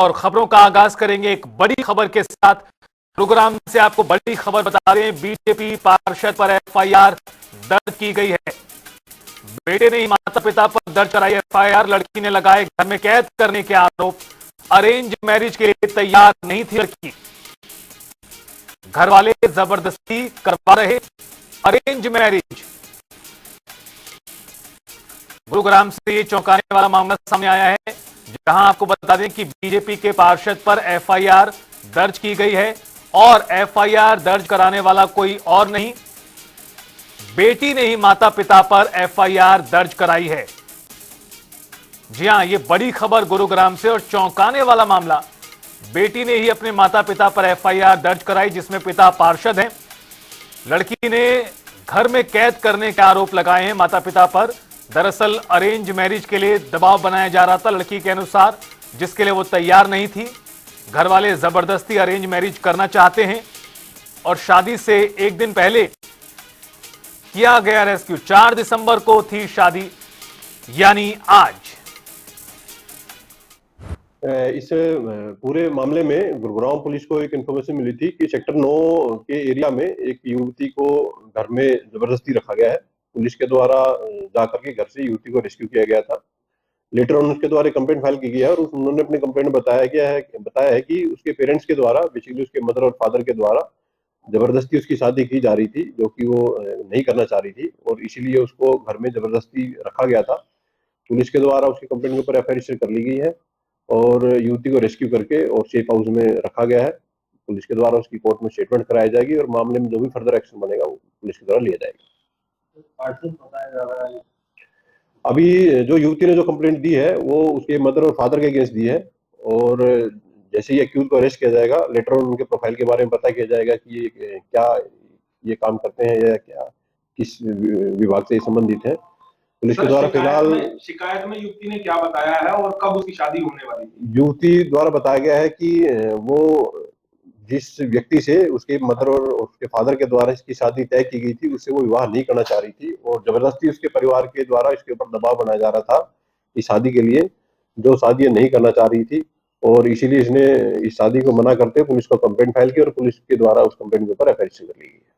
और खबरों का आगाज करेंगे एक बड़ी खबर के साथ। गुरुग्राम से आपको बड़ी खबर बता रहे हैं, बीजेपी पार्षद पर एफआईआर दर्ज की गई है। बेटे ने ही माता पिता पर दर्ज कराई एफआईआर। लड़की ने लगाए घर में कैद करने के आरोप। अरेंज मैरिज के लिए तैयार नहीं थी लड़की, घर वाले जबरदस्ती करवा रहे अरेंज मैरिज। गुरुग्राम से ये चौंकाने वाला मामला सामने आया है, जहां आपको बता दें कि बीजेपी के पार्षद पर एफआईआर दर्ज की गई है और एफआईआर दर्ज कराने वाला कोई और नहीं, बेटी ने ही माता पिता पर एफआईआर दर्ज कराई है। जी हां, ये बड़ी खबर गुरुग्राम से और चौंकाने वाला मामला। बेटी ने ही अपने माता पिता पर एफआईआर दर्ज कराई, जिसमें पिता पार्षद हैं। लड़की ने घर में कैद करने के आरोप लगाए हैं माता पिता पर। दरअसल अरेंज मैरिज के लिए दबाव बनाया जा रहा था लड़की के अनुसार, जिसके लिए वो तैयार नहीं थी। घर वाले जबरदस्ती अरेंज मैरिज करना चाहते हैं और शादी से एक दिन पहले किया गया रेस्क्यू। 4 दिसंबर को थी शादी, यानी आज। इस पूरे मामले में गुरुग्राम पुलिस को एक इन्फॉर्मेशन मिली थी कि सेक्टर 9 के एरिया में एक युवती को घर में जबरदस्ती रखा गया है। पुलिस के द्वारा जाकर के घर से युवती को रेस्क्यू किया गया था। लेटर ऑन उसके द्वारा कंप्लेंट फाइल की गई है और उन्होंने अपने कंप्लेंट में बताया है कि उसके पेरेंट्स के द्वारा, बेसिकली उसके मदर और फादर के द्वारा जबरदस्ती उसकी शादी की जा रही थी, जो कि वो नहीं करना चाह रही थी और इसीलिए उसको घर में जबरदस्ती रखा गया था। पुलिस के द्वारा उसके कंप्लेंट के ऊपर एफआईआर रजिस्टर कर ली गई है और युवती को रेस्क्यू करके और सेफ हाउस में रखा गया है। पुलिस के द्वारा उसकी कोर्ट में स्टेटमेंट कराई जाएगी और मामले में जो भी फर्दर एक्शन बनेगा वो पुलिस के द्वारा लिया जाएगा। अभी जो युवती ने जो कंप्लेंट दी है वो उसके मदर और फादर के अगेंस्ट दी है और जैसे ही एक्यूज को अरेस्ट किया जाएगा, लेटर ऑन उनके प्रोफाइल के बारे में पता किया जाएगा कि ये क्या ये काम करते हैं या क्या किस विभाग से संबंधित है। पुलिस के द्वारा फिलहाल शिकायत में युवती ने क्या बताया है और कब उसकी शादी होने वाली है? युवती द्वारा बताया गया है कि वो जिस व्यक्ति से उसके मदर और उसके फादर के द्वारा इसकी शादी तय की गई थी, उससे वो विवाह नहीं करना चाह रही थी और जबरदस्ती उसके परिवार के द्वारा इसके ऊपर दबाव बनाया जा रहा था इस शादी के लिए, जो शादी नहीं करना चाह रही थी और इसीलिए इसने इस शादी को मना करते पुलिस को कंप्लेंट फाइल की और पुलिस के द्वारा उस कंप्लेंट के ऊपर एफआईआर कर ली गई है।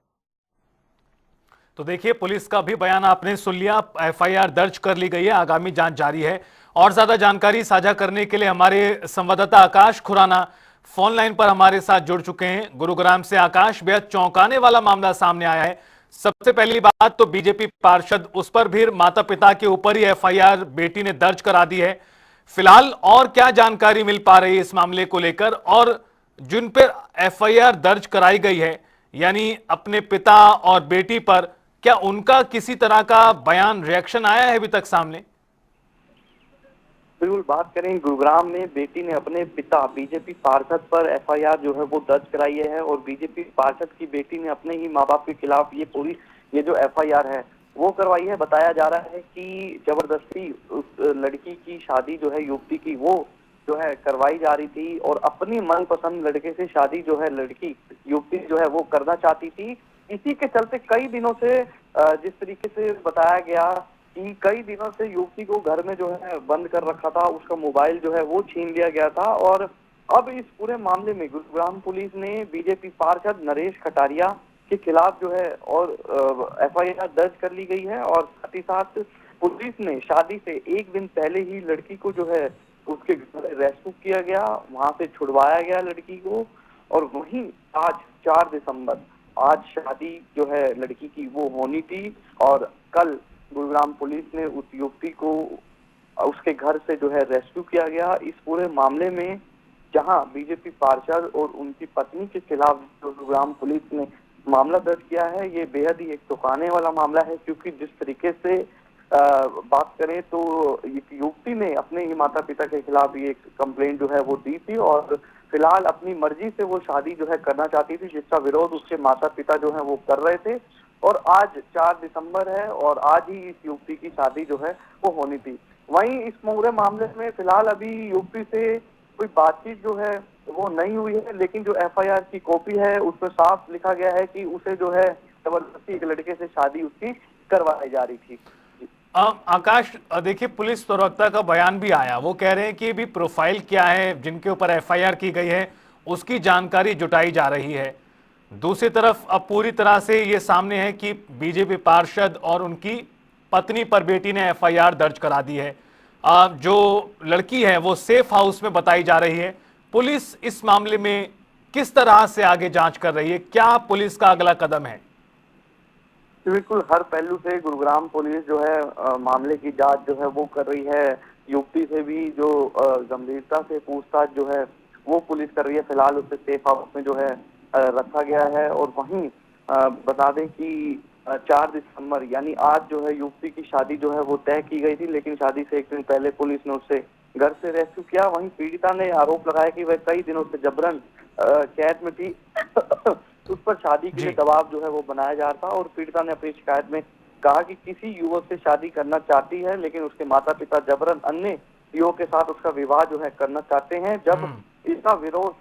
तो देखिए, पुलिस का भी बयान आपने सुन लिया, एफआईआर दर्ज कर ली गई है, आगामी जांच जारी है। और ज्यादा जानकारी साझा करने के लिए हमारे संवाददाता आकाश खुराना फोन लाइन पर हमारे साथ जुड़ चुके हैं। गुरुग्राम से आकाश, बेहद चौंकाने वाला मामला सामने आया है। सबसे पहली बात तो बीजेपी पार्षद, उस पर भी माता पिता के ऊपर ही एफआईआर बेटी ने दर्ज करा दी है। फिलहाल और क्या जानकारी मिल पा रही है इस मामले को लेकर, और जिन पर एफआईआर दर्ज कराई गई है यानी अपने पिता और बेटी पर, क्या उनका किसी तरह का बयान, रिएक्शन आया है अभी तक सामने? बिल्कुल, बात करें गुरुग्राम में बेटी ने अपने पिता बीजेपी पार्षद पर एफआईआर जो है वो दर्ज कराई है और बीजेपी पार्षद की बेटी ने अपने ही माँ बाप के खिलाफ ये जो एफआईआर है वो करवाई है। बताया जा रहा है कि जबरदस्ती उस लड़की की शादी जो है युवती की वो जो है करवाई जा रही थी और अपनी मनपसंद लड़के से शादी जो है लड़की युवती जो है वो करना चाहती थी। इसी के चलते कई दिनों से जिस तरीके से बताया गया कि कई दिनों से युवती को घर में जो है बंद कर रखा था, उसका मोबाइल जो है वो छीन लिया गया था और अब इस पूरे मामले में गुरुग्राम पुलिस ने बीजेपी पार्षद नरेश कटारिया के खिलाफ जो है और एफआईआर दर्ज कर ली गई है और साथ ही साथ पुलिस ने शादी से एक दिन पहले ही लड़की को जो है उसके घर रेस्क्यू किया गया, वहां से छुड़वाया गया लड़की को और वहीं आज 4 दिसंबर आज शादी जो है लड़की की वो होनी थी और कल गुरुग्राम पुलिस ने उस युवती को उसके घर से जो है रेस्क्यू किया गया। इस पूरे मामले में जहां बीजेपी पार्षद और उनकी पत्नी के खिलाफ जो गुरुग्राम पुलिस ने मामला दर्ज किया है, ये बेहद ही एक चौंकाने वाला मामला है क्योंकि जिस तरीके से बात करें तो एक युवती ने अपने ही माता पिता के खिलाफ ये कंप्लेंट जो है वो दी थी और फिलहाल अपनी मर्जी से वो शादी जो है करना चाहती थी, जिसका विरोध उसके माता पिता जो है वो कर रहे थे और आज 4 दिसंबर है और आज ही इस युवती की शादी जो है वो होनी थी। वहीं इस पूरे मामले में फिलहाल अभी युवती से कोई बातचीत जो है वो नहीं हुई है, लेकिन जो एफआईआर की कॉपी है उसमें साफ लिखा गया है कि उसे जो है जबरदस्ती एक लड़के से शादी उसकी करवाई जा रही थी। आकाश, देखिए पुलिस प्रवक्ता का बयान भी आया, वो कह रहे हैं कि भी प्रोफाइल क्या है जिनके ऊपर एफआईआर की गई है उसकी जानकारी जुटाई जा रही है। दूसरी तरफ अब पूरी तरह से ये सामने है कि बीजेपी पार्षद और उनकी पत्नी पर बेटी ने एफआईआर दर्ज करा दी है। जो लड़की है वो सेफ हाउस में बताई जा रही है। पुलिस इस मामले में किस तरह से आगे जांच कर रही है, क्या पुलिस का अगला कदम है? बिल्कुल, हर पहलू से गुरुग्राम पुलिस जो है मामले की जांच जो है वो कर रही है। युवती से भी जो गंभीरता से पूछताछ जो है वो पुलिस कर रही है। फिलहाल उसे सेफ हाउस में जो है रखा गया है। और वहीं बता दें कि 4 दिसंबर यानी आज जो है युवती की शादी जो है वो तय की गई थी, लेकिन शादी से एक दिन पहले पुलिस ने उससे घर से रेस्क्यू किया। वहीं पीड़िता ने आरोप लगाया कि वह कई दिनों से जबरन कैद में थी। उस पर शादी के लिए दबाव जो है वो बनाया जा रहा था और पीड़िता ने अपनी शिकायत में कहा कि किसी युवक से शादी करना चाहती है, लेकिन उसके माता पिता जबरन अन्य युवक के साथ उसका विवाह जो है करना चाहते हैं। जब इसका विरोध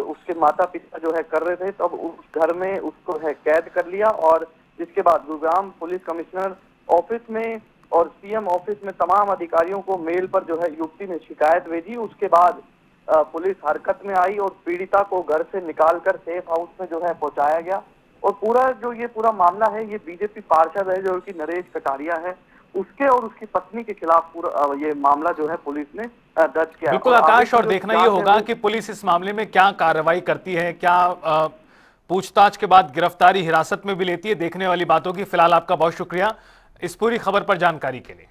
उसके माता पिता जो है कर रहे थे, तब उस घर में उसको है कैद कर लिया। और जिसके बाद गुरुग्राम पुलिस कमिश्नर ऑफिस में और सीएम ऑफिस में तमाम अधिकारियों को मेल पर जो है युवती ने शिकायत भेजी। उसके बाद पुलिस हरकत में आई और पीड़िता को घर से निकालकर सेफ हाउस में जो है पहुंचाया गया। और पूरा मामला है ये बीजेपी पार्षद है जो कि नरेश कटारिया है, उसके और उसकी पत्नी के खिलाफ पूरा ये मामला जो है पुलिस ने दर्ज किया। बिल्कुल आकाश, और देखना ये होगा कि पुलिस इस मामले में क्या कार्रवाई करती है, क्या पूछताछ के बाद गिरफ्तारी हिरासत में भी लेती है, देखने वाली बातों की। फिलहाल आपका बहुत शुक्रिया इस पूरी खबर पर जानकारी के लिए।